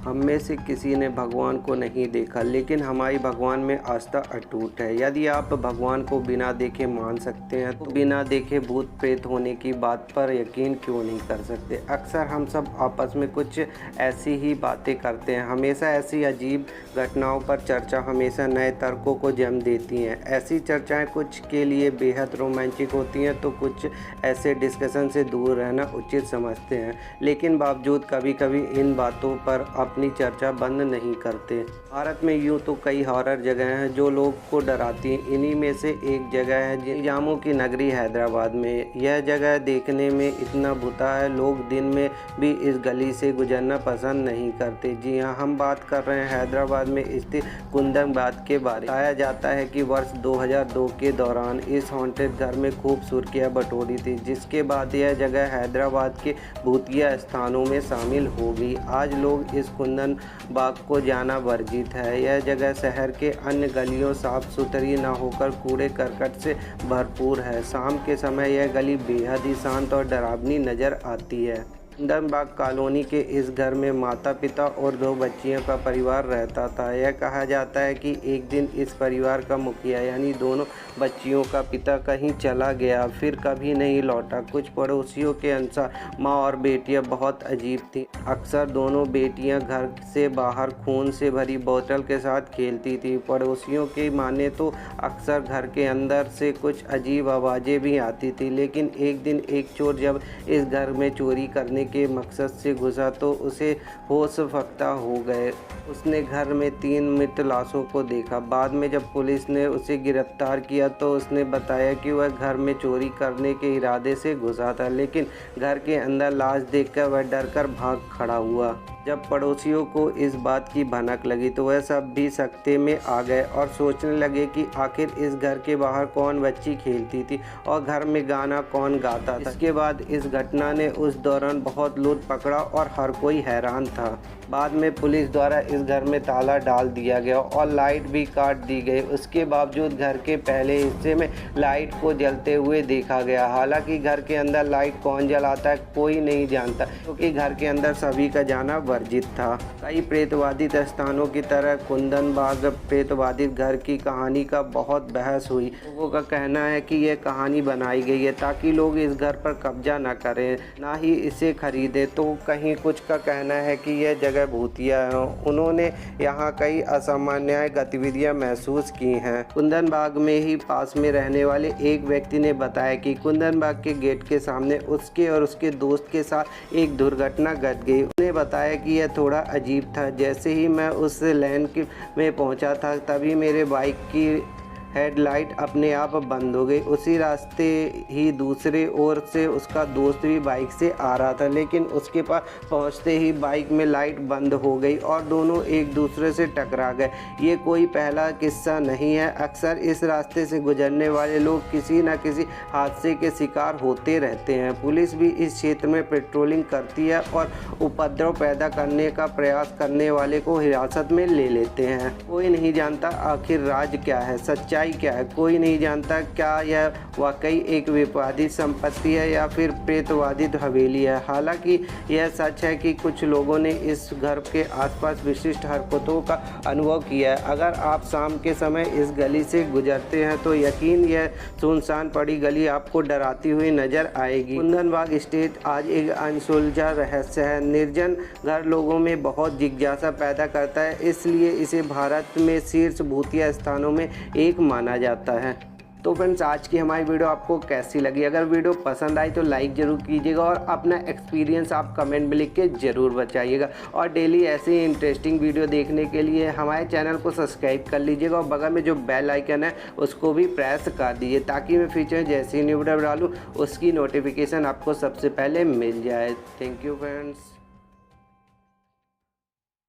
हम में से किसी ने भगवान को नहीं देखा, लेकिन हमारी भगवान में आस्था अटूट है। यदि आप भगवान को बिना देखे मान सकते हैं तो बिना देखे भूत प्रेत होने की बात पर यकीन क्यों नहीं कर सकते। अक्सर हम सब आपस में कुछ ऐसी ही बातें करते हैं। हमेशा ऐसी अजीब घटनाओं पर चर्चा हमेशा नए तर्कों को जन्म देती हैं। ऐसी चर्चाएं कुछ के लिए बेहद रोमांचक होती हैं तो कुछ ऐसे डिस्कशन से दूर रहना उचित समझते हैं, लेकिन बावजूद कभी कभी इन बातों पर अपनी चर्चा बंद नहीं करते। भारत में यूँ तो कई हॉरर जगह हैं जो लोग को डराती हैं। इन्हीं में से एक जगह है इल्ज़ामों की नगरी हैदराबाद में। यह जगह देखने में इतना भूता है, लोग दिन में भी इस गली से गुजरना पसंद नहीं करते। जी हाँ, हम बात कर रहे हैं हैदराबाद में स्थित कुंदनबाग के बारे में। बताया जाता है कि वर्ष 2002 के दौरान इस हॉन्टेड घर में खूब सुर्खियाँ बटोरी थी, जिसके बाद यह जगह हैदराबाद के भूतिया स्थानों में शामिल हो गई। आज लोग इस कुंदनबाग को जाना वर्जित है। यह जगह शहर के अन्य गलियों साफ सुथरी न होकर कूड़े करकट से भरपूर है। शाम के समय यह गली बेहद ही शांत और डरावनी नज़र आती है। कुंदनबाग कॉलोनी के इस घर में माता पिता और 2 बच्चियों का परिवार रहता था। यह कहा जाता है कि एक दिन इस परिवार का मुखिया यानी दोनों बच्चियों का पिता कहीं चला गया, फिर कभी नहीं लौटा। कुछ पड़ोसियों के अनुसार माँ और बेटियां बहुत अजीब थीं। अक्सर दोनों बेटियां घर से बाहर खून से भरी बोतल के साथ खेलती थीं। पड़ोसियों की माने तो अक्सर घर के अंदर से कुछ अजीब आवाज़ें भी आती थी, लेकिन एक दिन एक चोर जब इस घर में चोरी करने के मकसद से घुसा तो उसे होश फक्ता हो गए। उसने घर में 3 मृत लाशों को देखा। बाद में जब पुलिस ने उसे गिरफ्तार किया तो उसने बताया कि वह घर में चोरी करने के इरादे से घुसा था, लेकिन घर के अंदर लाश देखकर वह डरकर भाग खड़ा हुआ। जब पड़ोसियों को इस बात की भनक लगी तो वह सब भी सकते में आ गए और सोचने लगे कि आखिर इस घर के बाहर कौन बच्ची खेलती थी और घर में गाना कौन गाता था। इसके बाद इस घटना ने उस दौरान बहुत लूट पकड़ा और हर कोई हैरान था। बाद में पुलिस द्वारा इस घर में ताला डाल दिया गया और लाइट भी काट दी गई। उसके बावजूद घर के पहले हिस्से में लाइट को जलते हुए देखा गया। हालांकि घर के अंदर लाइट कौन जलाता है कोई नहीं जानता, क्योंकि घर के अंदर सभी का जाना वर्जित था। कई प्रेतवादित स्थानों की तरह कुंदनबाग प्रेतवादित घर की कहानी का बहुत बहस हुई। लोगों का कहना है कि यह कहानी बनाई गई है ताकि लोग इस घर पर कब्जा न करें, ना ही इसे खरीदें। तो कहीं कुछ का कहना है कि यह जगह भूतिया है। उन्होंने यहाँ कई असामान्य गतिविधियां महसूस की हैं। कुंदनबाग में ही पास में रहने वाले एक व्यक्ति ने बताया कि कुंदनबाग के गेट के सामने उसके और उसके दोस्त के साथ एक दुर्घटना घट गई। उन्होंने बताया कि यह थोड़ा अजीब था। जैसे ही मैं उस लेन में पहुंचा था तभी मेरे बाइक की हेडलाइट अपने आप बंद हो गई। उसी रास्ते ही दूसरे ओर से उसका दोस्त भी बाइक से आ रहा था, लेकिन उसके पास पहुंचते ही बाइक में लाइट बंद हो गई और दोनों एक दूसरे से टकरा गए। ये कोई पहला किस्सा नहीं है। अक्सर इस रास्ते से गुजरने वाले लोग किसी न किसी हादसे के शिकार होते रहते हैं। पुलिस भी इस क्षेत्र में पेट्रोलिंग करती है और उपद्रव पैदा करने का प्रयास करने वाले को हिरासत में ले लेते हैं। कोई नहीं जानता आखिर राज क्या है, सच्चाई क्या है। कोई नहीं जानता क्या यह वाकई एक विवादित संपत्ति है या फिर प्रेतवादित हवेली है। हालांकि यह सच है कि कुछ लोगों ने इस घर के आसपास विशिष्ट हरकतों का अनुभव किया है। अगर आप शाम के समय इस गली से गुजरते हैं तो यकीन यह सुनसान पड़ी गली आपको डराती हुई नजर आएगी। कुंदनबाग स्टेट आज एक अनसुलझा रहस्य है। निर्जन घर लोगों में बहुत जिज्ञासा पैदा करता है, इसलिए इसे भारत में शीर्ष भूतिया स्थानों में एक माना जाता है। तो फ्रेंड्स, आज की हमारी वीडियो आपको कैसी लगी? अगर वीडियो पसंद आई तो लाइक ज़रूर कीजिएगा और अपना एक्सपीरियंस आप कमेंट में लिख के ज़रूर बताइएगा। और डेली ऐसे ही इंटरेस्टिंग वीडियो देखने के लिए हमारे चैनल को सब्सक्राइब कर लीजिएगा और बगल में जो बेल आइकन है उसको भी प्रेस कर दीजिए, ताकि मैं फ्यूचर में जैसी न्यू वीडियो डालूँ उसकी नोटिफिकेशन आपको सबसे पहले मिल जाए। Thank you friends.